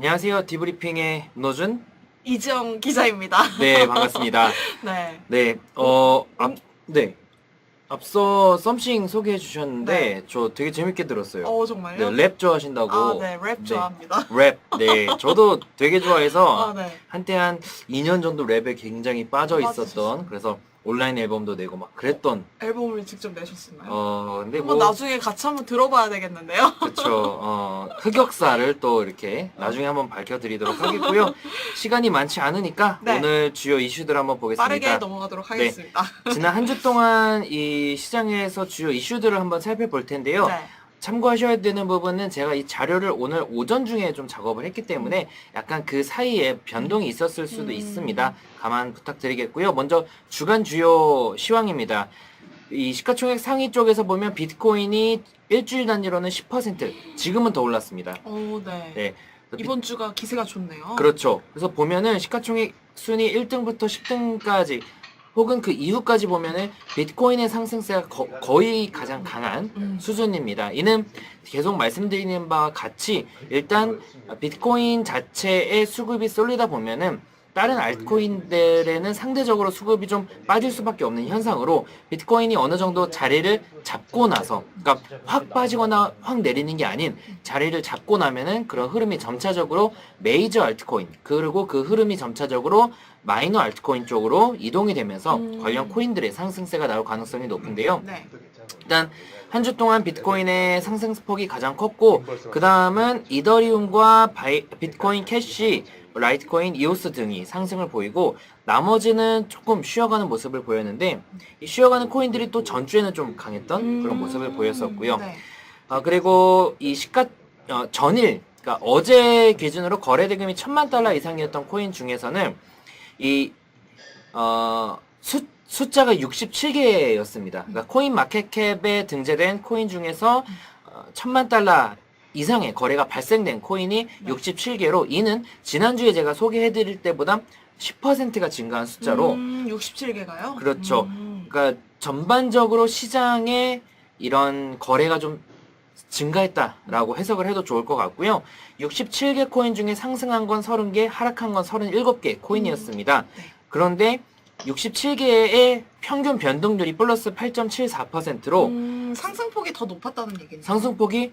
안녕하세요. 디브리핑의 문호준. 이지영 기자입니다. 네, 반갑습니다. 네. 네, 네. 앞서 썸씽 소개해 주셨는데, 네. 저 되게 재밌게 들었어요. 정말요? 네, 랩 좋아하신다고. 아, 네, 랩 네, 좋아합니다. 랩. 네, 저도 되게 좋아해서, 네. 한때 한 2년 정도 랩에 굉장히 빠져 있었던, 빠지셨어요. 그래서 온라인 앨범도 내고 막 그랬던, 앨범을 직접 내셨었나요? 근데 한번 뭐, 나중에 같이 한번 들어봐야 되겠는데요? 그쵸. 흑역사를 또 이렇게 나중에 한번 밝혀드리도록 하겠고요. 시간이 많지 않으니까 네. 오늘 주요 이슈들 한번 보겠습니다. 빠르게 넘어가도록 하겠습니다. 지난 한 주 동안 이 시장에서 주요 이슈들을 한번 살펴볼 텐데요. 네. 참고하셔야 되는 부분은 제가 이 자료를 오늘 오전 중에 좀 작업을 했기 때문에 약간 그 사이에 변동이 있었을 수도 있습니다. 감안 부탁드리겠고요. 먼저 주간 주요 시황입니다. 이 시가총액 상위 쪽에서 보면 비트코인이 일주일 단위로는 10%, 지금은 더 올랐습니다. 네. 네. 이번 주가 기세가 좋네요. 그렇죠. 그래서 보면은 시가총액 순위 1등부터 10등까지 혹은 그 이후까지 보면은 비트코인의 상승세가 거의 가장 강한 수준입니다. 이는 계속 말씀드리는 바와 같이 일단 비트코인 자체의 수급이 쏠리다 보면은 다른 알트코인들에는 상대적으로 수급이 좀 빠질 수밖에 없는 현상으로 비트코인이 어느 정도 자리를 잡고 나서, 그러니까 확 빠지거나 확 내리는 게 아닌 자리를 잡고 나면은 그런 흐름이 점차적으로 메이저 알트코인, 그리고 그 흐름이 점차적으로 마이너 알트코인 쪽으로 이동이 되면서 관련 코인들의 상승세가 나올 가능성이 높은데요. 네. 일단 한 주 동안 비트코인의 상승폭이 가장 컸고, 그 다음은 이더리움과 비트코인 캐시, 라이트코인, 이오스 등이 상승을 보이고, 나머지는 조금 쉬어가는 모습을 보였는데, 이 쉬어가는 코인들이 또 전주에는 좀 강했던 그런 모습을 보였었고요. 네. 그리고 이 전일, 그러니까 어제 기준으로 거래 대금이 $10,000 이상이었던 코인 중에서는 이 숫자가 67개였습니다. 그러니까 코인 마켓캡에 등재된 코인 중에서 $10,000 이상의 거래가 발생된 코인이 67개로, 이는 지난주에 제가 소개해드릴 때보다 10%가 증가한 숫자로 67개가요? 그렇죠. 그러니까 전반적으로 시장에 이런 거래가 좀 증가했다라고 해석을 해도 좋을 것 같고요. 67개 코인 중에 상승한 건 30개, 하락한 건 37개 코인이었습니다. 그런데 67개의 평균 변동률이 플러스 8.74%로 상승폭이 더 높았다는 얘기네요. 상승폭이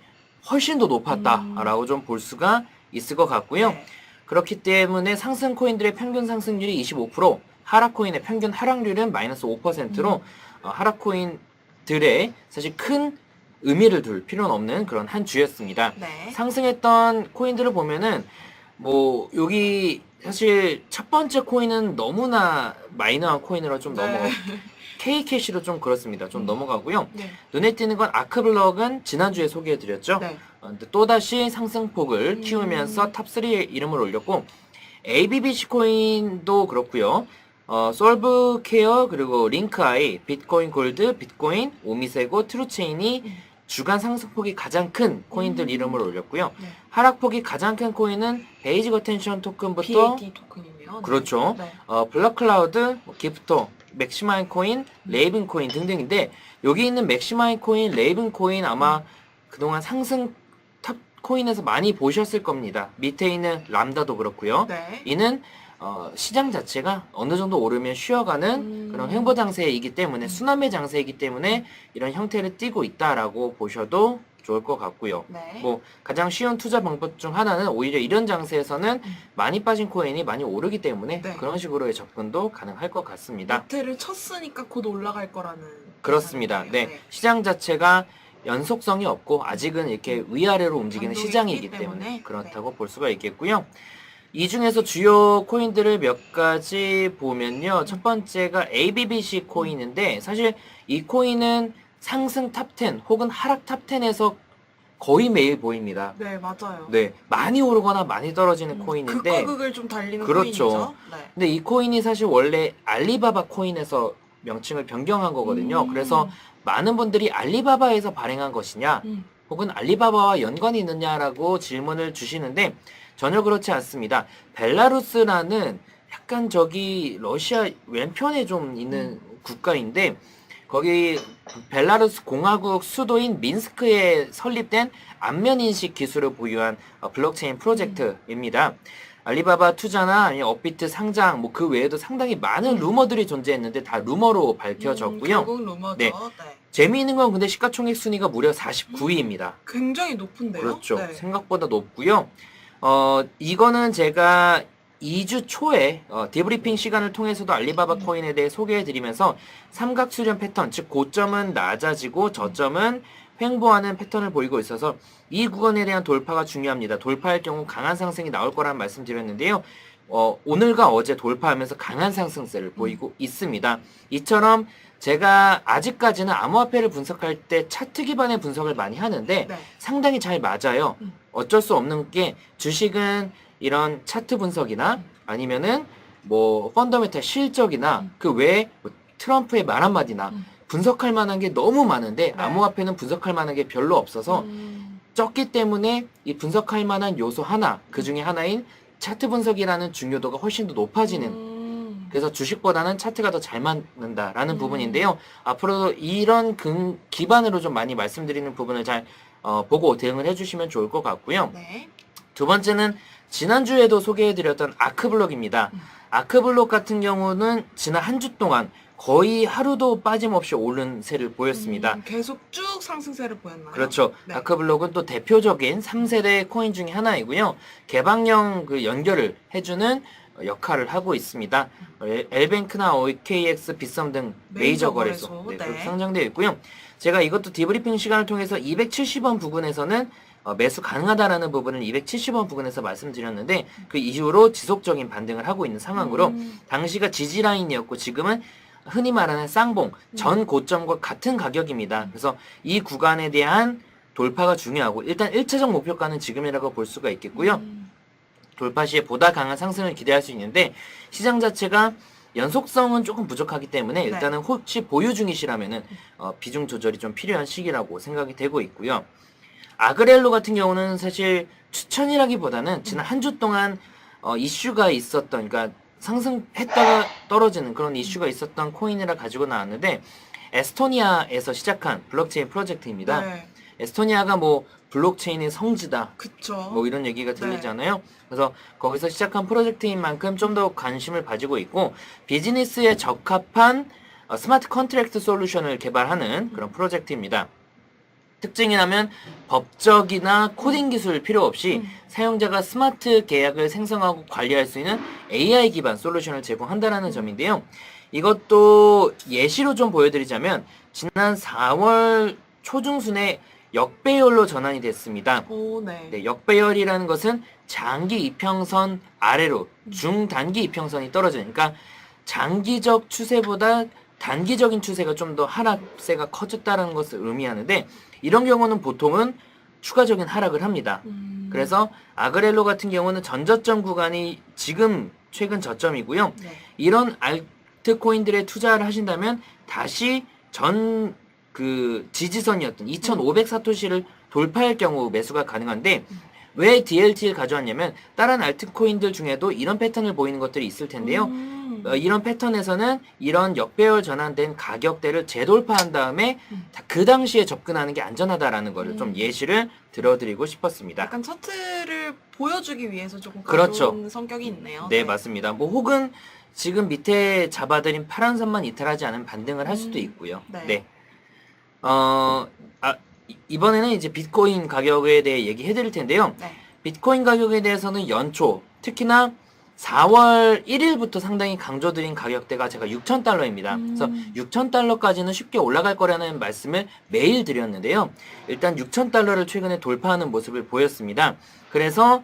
훨씬 더 높았다라고 좀 볼 수가 있을 것 같고요. 네. 그렇기 때문에 상승 코인들의 평균 상승률이 25%, 하락 코인의 평균 하락률은 마이너스 5%로 하락 코인들의 사실 큰 의미를 둘 필요는 없는 그런 한 주였습니다. 네. 상승했던 코인들을 보면은 뭐 여기 사실 첫 번째 코인은 너무나 마이너한 코인으로 좀 네. K캐시로 좀 그렇습니다. 좀 넘어가고요. 네. 눈에 띄는 건 아크블럭은 지난주에 소개해드렸죠. 네. 근데 또다시 상승폭을 키우면서 탑3에 이름을 올렸고, ABBC 코인도 그렇고요. 솔브케어, 그리고 링크아이, 비트코인 골드, 비트코인, 오미세고, 트루체인이 주간 상승폭이 가장 큰 코인들 이름을 올렸고요. 네. 하락폭이 가장 큰 코인은 베이직 어텐션 토큰부터 BAT 토큰이네요. 그렇죠. 네. 블럭클라우드, 기프터, 맥시마인 코인, 레이븐 코인 등등인데, 여기 있는 맥시마인 코인, 레이븐 코인 아마 그동안 상승 탑 코인에서 많이 보셨을 겁니다. 밑에 있는 람다도 그렇고요. 네. 이는 시장 자체가 어느 정도 오르면 쉬어가는 그런 횡보 장세이기 때문에, 순환매 장세이기 때문에 이런 형태를 띠고 있다라고 보셔도 좋을 것 같고요. 네. 뭐 가장 쉬운 투자 방법 중 하나는 오히려 이런 장세에서는 많이 빠진 코인이 많이 오르기 때문에 네. 그런 식으로의 접근도 가능할 것 같습니다. 밑에를 쳤으니까 곧 올라갈 거라는. 그렇습니다. 계산이네요. 네, 시장 자체가 연속성이 없고 아직은 이렇게 위아래로 움직이는 변동이 시장이기 크기 때문에 때문에. 그렇다고 볼 수가 있겠고요. 이 중에서 주요 코인들을 몇 가지 보면요. 첫 번째가 ABBC 코인인데, 사실 이 코인은 상승 탑10 혹은 하락 탑10에서 거의 매일 보입니다. 네, 맞아요. 네, 많이 오르거나 많이 떨어지는 코인인데, 극과 극을 좀 달리는 그렇죠. 코인이죠. 네. 근데 이 코인이 사실 원래 알리바바 코인에서 명칭을 변경한 거거든요. 그래서 많은 분들이 알리바바에서 발행한 것이냐, 혹은 알리바바와 연관이 있느냐라고 질문을 주시는데, 전혀 그렇지 않습니다. 벨라루스라는 약간 저기 러시아 왼편에 좀 있는 국가인데, 거기 벨라루스 공화국 수도인 민스크에 설립된 안면 인식 기술을 보유한 블록체인 프로젝트입니다. 알리바바 투자나 아니면 업비트 상장 뭐 그 외에도 상당히 많은 루머들이 존재했는데 다 루머로 밝혀졌고요. 결국 루머죠. 네. 네. 재미있는 건 근데 시가총액 순위가 무려 49위입니다. 굉장히 높은데요. 그렇죠. 네. 생각보다 높고요. 이거는 제가 2주 초에 디브리핑 시간을 통해서도 알리바바 코인에 대해 소개해드리면서 삼각 수렴 패턴, 즉 고점은 낮아지고 저점은 횡보하는 패턴을 보이고 있어서 이 구간에 대한 돌파가 중요합니다. 돌파할 경우 강한 상승이 나올 거라는 말씀드렸는데요. 오늘과 어제 돌파하면서 강한 상승세를 보이고 있습니다. 이처럼 제가 아직까지는 암호화폐를 분석할 때 차트 기반의 분석을 많이 하는데 네. 상당히 잘 맞아요. 어쩔 수 없는 게 주식은 이런 차트 분석이나 아니면은 뭐 펀더멘탈 실적이나 그 외에 뭐 트럼프의 말 한마디나 분석할 만한 게 너무 많은데 네. 암호화폐는 분석할 만한 게 별로 없어서 적기 때문에 이 분석할 만한 요소 하나, 그 중에 하나인 차트 분석이라는 중요도가 훨씬 더 높아지는 그래서 주식보다는 차트가 더 잘 맞는다라는 부분인데요. 앞으로도 이런 기반으로 좀 많이 말씀드리는 부분을 잘 보고 대응을 해주시면 좋을 것 같고요. 네. 두 번째는 지난주에도 소개해드렸던 아크블록입니다. 아크블록 같은 경우는 지난 한 주 동안 거의 하루도 빠짐없이 오른 세를 보였습니다. 계속 쭉 상승세를 보였나요? 그렇죠. 네. 아크블록은 또 대표적인 3세대 코인 중에 하나이고요. 개방형 그 연결을 해주는 역할을 하고 있습니다. 엘뱅크나 OKX, 빗썸 등 메이저 거래소 네. 그렇게 상장되어 있고요. 제가 이것도 디브리핑 시간을 통해서 270원 부근에서는 매수 가능하다라는 부분을 270원 부근에서 말씀드렸는데 그 이후로 지속적인 반등을 하고 있는 상황으로 당시가 지지라인이었고 지금은 흔히 말하는 쌍봉 전 고점과 같은 가격입니다. 그래서 이 구간에 대한 돌파가 중요하고 일단 1차적 목표가는 지금이라고 볼 수가 있겠고요. 돌파 시에 보다 강한 상승을 기대할 수 있는데 시장 자체가 연속성은 조금 부족하기 때문에 일단은 혹시 보유 중이시라면은 비중 조절이 좀 필요한 시기라고 생각이 되고 있고요. 아그렐로 같은 경우는 사실 추천이라기보다는 지난 한 주 동안 이슈가 있었던, 그러니까 상승했다가 떨어지는 그런 이슈가 있었던 코인이라 가지고 나왔는데 에스토니아에서 시작한 블록체인 프로젝트입니다. 네. 에스토니아가 뭐 블록체인의 성지다, 그쵸. 뭐 이런 얘기가 네. 들리잖아요. 그래서 거기서 시작한 프로젝트인 만큼 좀 더 관심을 가지고 있고 비즈니스에 적합한 스마트 컨트랙트 솔루션을 개발하는 그런 프로젝트입니다. 특징이라면 법적이나 코딩 기술 필요 없이 사용자가 스마트 계약을 생성하고 관리할 수 있는 AI 기반 솔루션을 제공한다는 점인데요. 이것도 예시로 좀 보여드리자면 지난 4월 초중순에 역배열로 전환이 됐습니다. 오, 네. 네, 역배열이라는 것은 장기 이평선 아래로 중단기 이평선이 떨어지는, 그러니까 장기적 추세보다 단기적인 추세가 좀 더 하락세가 커졌다는 것을 의미하는데 이런 경우는 보통은 추가적인 하락을 합니다. 그래서 아그렐로 같은 경우는 전저점 구간이 지금 최근 저점이고요. 네. 이런 알트코인들에 투자를 하신다면 다시 전 그 지지선이었던 2,500 사토시를 돌파할 경우 매수가 가능한데 왜 DLT를 가져왔냐면 다른 알트코인들 중에도 이런 패턴을 보이는 것들이 있을 텐데요. 이런 패턴에서는 이런 역배열 전환된 가격대를 재돌파한 다음에 그 당시에 접근하는 게 안전하다라는 거를 좀 예시를 들어드리고 싶었습니다. 약간 차트를 보여주기 위해서 조금 그렇죠. 가져온 성격이 있네요. 네, 맞습니다. 뭐 혹은 지금 밑에 잡아드린 파란 선만 이탈하지 않은 반등을 할 수도 있고요. 네. 이번에는 이제 비트코인 가격에 대해 얘기해 드릴 텐데요. 네. 비트코인 가격에 대해서는 연초, 특히나 4월 1일부터 상당히 강조드린 가격대가 제가 6,000달러입니다. 그래서 6,000달러까지는 쉽게 올라갈 거라는 말씀을 매일 드렸는데요. 일단 6,000달러를 최근에 돌파하는 모습을 보였습니다. 그래서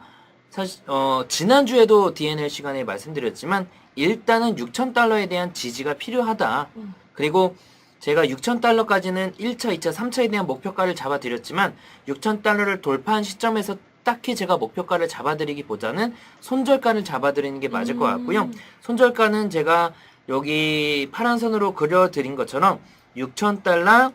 사실 지난주에도 DNL 시간에 말씀드렸지만 일단은 6,000달러에 대한 지지가 필요하다. 그리고 제가 6,000달러까지는 1차, 2차, 3차에 대한 목표가를 잡아드렸지만 6,000달러를 돌파한 시점에서 딱히 제가 목표가를 잡아드리기보다는 손절가를 잡아드리는 게 맞을 것 같고요. 손절가는 제가 여기 파란 선으로 그려드린 것처럼 6,000달러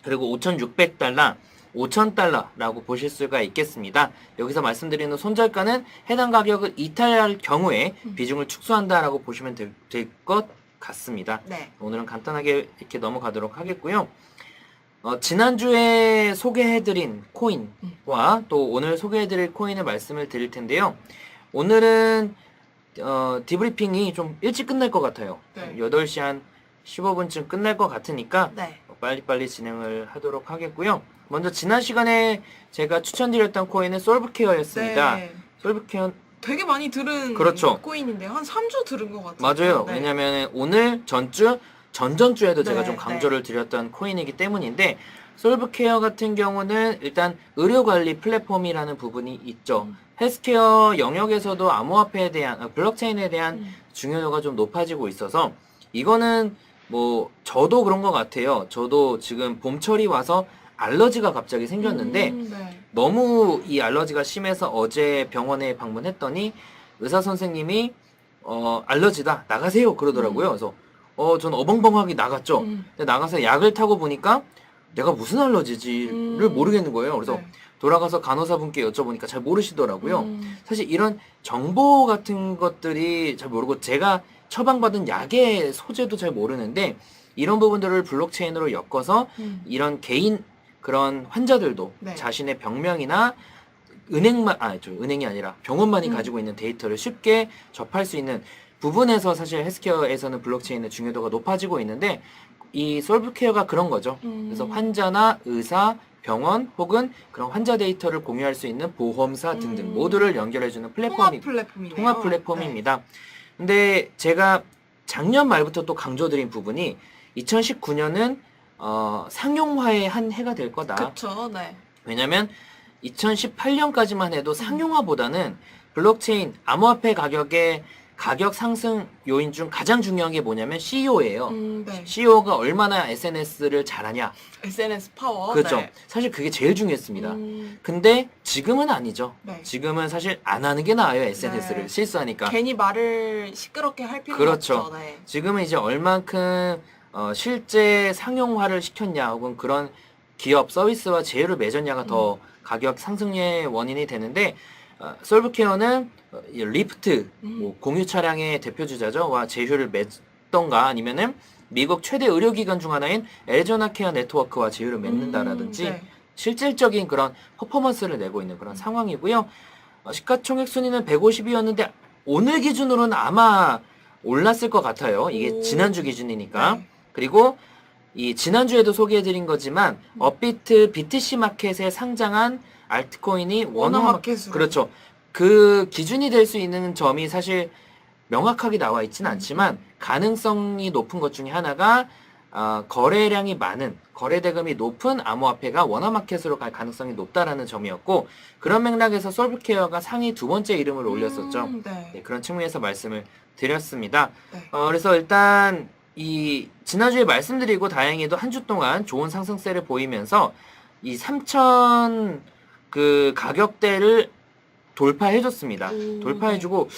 그리고 5,600달러 5,000달러라고 보실 수가 있겠습니다. 여기서 말씀드리는 손절가는 해당 가격을 이탈할 경우에 비중을 축소한다라고 보시면 될 것 같습니다. 네. 오늘은 간단하게 이렇게 넘어가도록 하겠고요. 지난주에 소개해드린 코인과 또 오늘 소개해드릴 코인을 말씀을 드릴 텐데요. 오늘은 디브리핑이 좀 일찍 끝날 것 같아요. 네. 8시 한 15분쯤 끝날 것 같으니까 네. 빨리빨리 진행을 하도록 하겠고요. 먼저 지난 시간에 제가 추천드렸던 코인은 솔브케어였습니다. 네. 솔브케어 되게 많이 들은 그렇죠. 코인인데요. 한 3주 들은 것 같아요. 맞아요. 네. 왜냐면 오늘 전전주에도 제가 네, 좀 강조를 드렸던 코인이기 때문인데 솔브케어 같은 경우는 일단 의료관리 플랫폼이라는 부분이 있죠. 헬스케어 영역에서도 암호화폐에 대한 블록체인에 대한 중요도가 좀 높아지고 있어서 이거는 뭐 저도 그런 것 같아요. 저도 지금 봄철이 와서 알러지가 갑자기 생겼는데 네. 너무 이 알러지가 심해서 어제 병원에 방문했더니 의사 선생님이 알러지다 나가세요 그러더라고요. 그래서 전 어벙벙하게 나갔죠. 근데 나가서 약을 타고 보니까 내가 무슨 알러지지를 모르겠는 거예요. 그래서 네. 돌아가서 간호사분께 여쭤보니까 잘 모르시더라고요. 사실 이런 정보 같은 것들이 잘 모르고 제가 처방받은 약의 소재도 잘 모르는데 이런 부분들을 블록체인으로 엮어서 이런 개인 그런 환자들도 네. 자신의 병명이나 은행이 아니라 병원만이 가지고 있는 데이터를 쉽게 접할 수 있는 부분에서 사실 헬스케어에서는 블록체인의 중요도가 높아지고 있는데 이 솔브케어가 그런 거죠. 그래서 환자나 의사, 병원 혹은 그런 환자 데이터를 공유할 수 있는 보험사 등등 모두를 연결해주는 플랫폼이네요. 통합 플랫폼입니다. 근데 제가 작년 말부터 또 강조드린 부분이 2019년은 상용화의 한 해가 될 거다. 그렇죠. 네. 왜냐면 2018년까지만 해도 상용화보다는 블록체인 암호화폐 가격의 가격 상승 요인 중 가장 중요한 게 뭐냐면 CEO예요. 네. CEO가 얼마나 SNS를 잘하냐. SNS 파워. 그렇죠. 네. 사실 그게 제일 중요했습니다. 근데 지금은 아니죠. 네. 지금은 사실 안 하는 게 나아요. SNS를 네. 실수하니까. 괜히 말을 시끄럽게 할 필요가 그렇죠. 없죠. 네. 지금은 이제 얼만큼 실제 상용화를 시켰냐 혹은 그런 기업 서비스와 제휴를 맺었냐가 더 가격 상승의 원인이 되는데 솔브케어는 리프트 뭐 공유 차량의 대표 주자죠와 제휴를 맺던가 아니면은 미국 최대 의료기관 중 하나인 애리조나 케어 네트워크와 제휴를 맺는다라든지 네. 실질적인 그런 퍼포먼스를 내고 있는 그런 상황이고요. 시가총액 순위는 150이었는데 오늘 기준으로는 아마 올랐을 것 같아요. 이게 오. 지난주 기준이니까. 네. 그리고 이 지난주에도 소개해드린 거지만 업비트 BTC 마켓에 상장한 알트코인이 원화마켓으로. 그렇죠. 그 기준이 될 수 있는 점이 사실 명확하게 나와 있지는 않지만 가능성이 높은 것 중에 하나가 거래량이 많은 거래 대금이 높은 암호화폐가 원화마켓으로 갈 가능성이 높다라는 점이었고 그런 맥락에서 솔브케어가 상위 두 번째 이름을 올렸었죠. 네. 네, 그런 측면에서 말씀을 드렸습니다. 네. 그래서 일단 이 지난주에 말씀드리고 다행히도 한 주 동안 좋은 상승세를 보이면서 이 3,000 그 가격대를 돌파해줬습니다. 오, 돌파해주고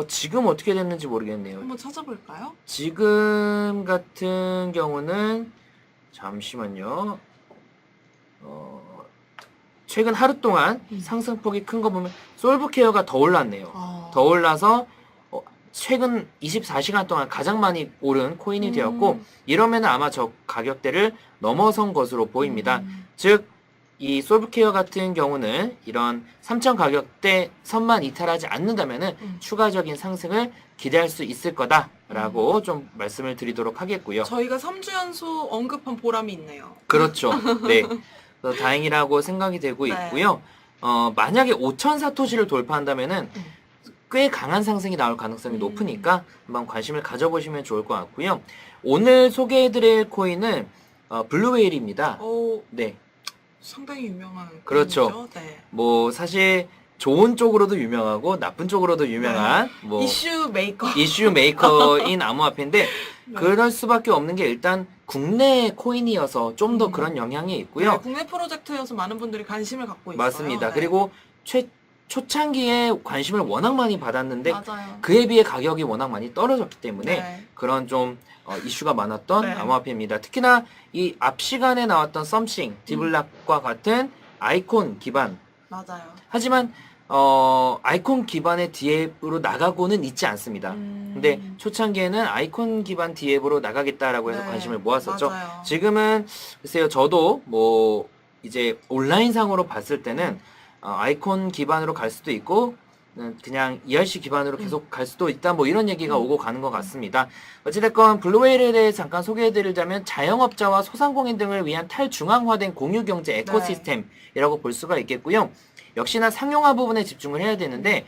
지금 어떻게 됐는지 모르겠네요. 한번 찾아볼까요? 지금 같은 경우는 잠시만요. 최근 하루 동안 상승폭이 큰 거 보면 솔브케어가 더 올랐네요. 더 올라서 최근 24시간 동안 가장 많이 오른 코인이 되었고 이러면 아마 저 가격대를 넘어선 것으로 보입니다. 즉 이 솔브케어 같은 경우는 이런 3,000 가격대 선만 이탈하지 않는다면은 추가적인 상승을 기대할 수 있을 거다라고 좀 말씀을 드리도록 하겠고요. 저희가 3주 연속 언급한 보람이 있네요. 그렇죠. 네. 그래서 다행이라고 생각이 되고 네. 있고요. 만약에 5,000 사토시를 돌파한다면은 꽤 강한 상승이 나올 가능성이 높으니까 한번 관심을 가져보시면 좋을 것 같고요. 오늘 소개해드릴 코인은 블루웨일입니다. 네. 상당히 유명한 그렇죠. 코인이죠. 네. 뭐 사실 좋은 쪽으로도 유명하고 나쁜 쪽으로도 유명한 뭐 이슈 메이커. 이슈 메이커인 암호화폐인데 네. 그럴 수밖에 없는 게 일단 국내 코인이어서 좀 더 그런 영향이 있고요. 네, 국내 프로젝트여서 많은 분들이 관심을 갖고 있어요. 맞습니다. 네. 그리고 초창기에 관심을 워낙 많이 받았는데 맞아요. 그에 비해 가격이 워낙 많이 떨어졌기 때문에 네. 그런 좀 이슈가 많았던 네. 암호화폐입니다. 특히나 이 앞 시간에 나왔던 썸씽, 디블락과 같은 아이콘 기반 맞아요. 하지만 아이콘 기반의 D앱으로 나가고는 있지 않습니다. 근데 초창기에는 아이콘 기반 D앱으로 나가겠다라고 해서 네, 관심을 모았었죠. 맞아요. 지금은 글쎄요, 저도 뭐 이제 온라인상으로 봤을 때는 아이콘 기반으로 갈 수도 있고 그냥 ERC 기반으로 계속 갈 수도 있다, 뭐 이런 얘기가 오고 가는 것 같습니다. 어찌됐건 블루웨일에 대해 잠깐 소개해드리자면 자영업자와 소상공인 등을 위한 탈중앙화된 공유경제 에코시스템이라고 볼 수가 있겠고요. 역시나 상용화 부분에 집중을 해야 되는데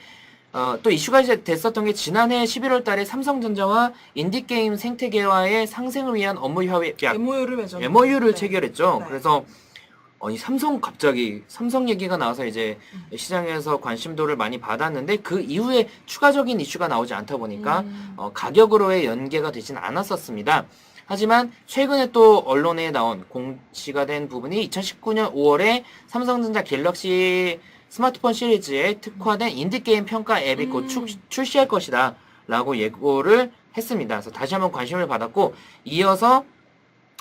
또 이슈가 됐었던 게 지난해 11월 달에 삼성전자와 인디게임 생태계와의 상생을 위한 업무 협약 MOU를 맺었는데. MOU를 네. 체결했죠. 네. 그래서 갑자기 삼성 얘기가 나와서 이제 시장에서 관심도를 많이 받았는데 그 이후에 추가적인 이슈가 나오지 않다 보니까 가격으로의 연계가 되진 않았었습니다. 하지만 최근에 또 언론에 나온 공시가 된 부분이 2019년 5월에 삼성전자 갤럭시 스마트폰 시리즈에 특화된 인디게임 평가 앱이 곧 출시할 것이다 라고 예고를 했습니다. 그래서 다시 한번 관심을 받았고 이어서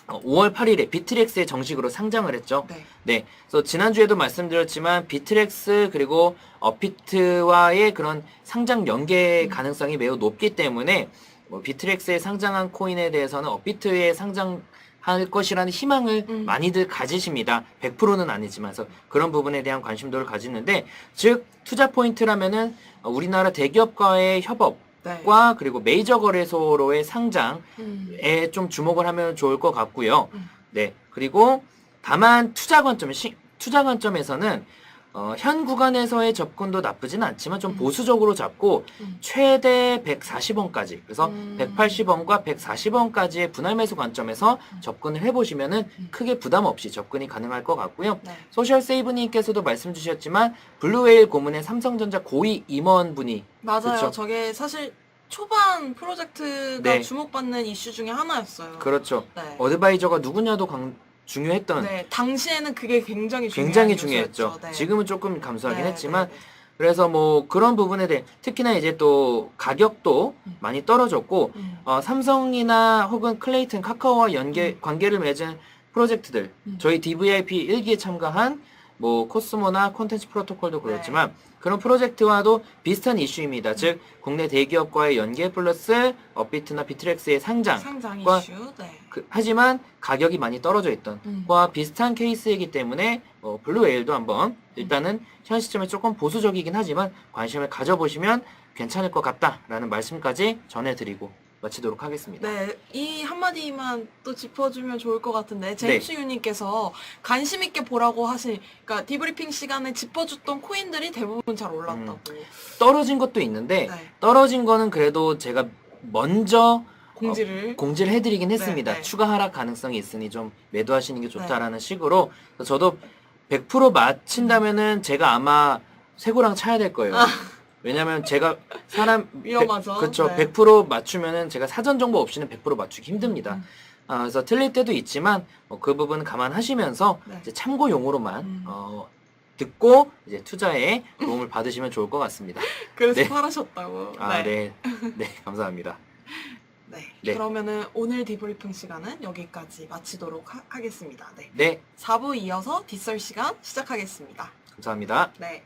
5월 8일에 비트렉스에 정식으로 상장을 했죠. 네. 그래서 지난주에도 말씀드렸지만 비트렉스 그리고 업비트와의 그런 상장 연계 가능성이 매우 높기 때문에 비트렉스에 상장한 코인에 대해서는 업비트에 상장할 것이라는 희망을 많이들 가지십니다. 100%는 아니지만 그래서 그런 부분에 대한 관심도를 가지는데 즉 투자 포인트라면은 우리나라 대기업과의 협업 과 그리고 메이저 거래소로의 상장에 좀 주목을 하면 좋을 것 같고요. 네. 그리고 다만 투자 관점에서는 현 구간에서의 접근도 나쁘진 않지만 좀 보수적으로 잡고 최대 140원까지 그래서 180원과 140원까지의 분할 매수 관점에서 접근을 해보시면은 크게 부담 없이 접근이 가능할 것 같고요. 소셜 세이브님께서도 말씀 주셨지만 블루웨일 고문의 삼성전자 고위 임원분이 맞아요. 그쵸? 저게 사실 초반 프로젝트가 네. 주목받는 이슈 중에 하나였어요. 그렇죠. 네. 어드바이저가 누구냐도 중요했던 네, 당시에는 그게 굉장히 중요했죠. 요소였죠. 네. 지금은 조금 감소하긴 네, 했지만 네, 네. 그래서 뭐 그런 부분에 대해 특히나 이제 또 가격도 많이 떨어졌고 삼성이나 혹은 클레이튼, 카카오와 관계를 맺은 프로젝트들 저희 DVIP 1기에 참가한 뭐 코스모나 콘텐츠 프로토콜도 그렇지만 그런 프로젝트와도 비슷한 이슈입니다. 즉 국내 대기업과의 연계 플러스 업비트나 비트렉스의 상장 이슈. 네. 하지만 가격이 많이 떨어져 있던 과 비슷한 케이스이기 때문에 블루웨일도 한번 일단은 현 시점에 조금 보수적이긴 하지만 관심을 가져보시면 괜찮을 것 같다라는 말씀까지 전해드리고 마치도록 하겠습니다. 네, 이 한마디만 또 짚어주면 좋을 것 같은데 제임스 유님께서 관심 있게 보라고 그러니까 디브리핑 시간에 짚어줬던 코인들이 대부분 잘 올랐다고. 떨어진 것도 있는데 떨어진 거는 그래도 제가 먼저 공지를 해드리긴 했습니다. 네. 추가 하락 가능성이 있으니 좀 매도하시는 게 좋다라는 식으로 저도 100% 맞힌다면은 제가 아마 쇠고랑 차야 될 거예요. 왜냐면 제가 위험하죠. 그렇죠. 네. 100% 맞추면은 제가 사전 정보 없이는 100% 맞추기 힘듭니다. 그래서 틀릴 때도 있지만 그 부분 감안하시면서 이제 참고용으로만 듣고 이제 투자에 도움을 받으시면 좋을 것 같습니다. 그래서 네. 팔으셨다고. 네, 감사합니다. 네. 그러면은 오늘 디브리핑 시간은 여기까지 마치도록 하겠습니다. 네, 4부 이어서 뒷설 시간 시작하겠습니다. 감사합니다. 네.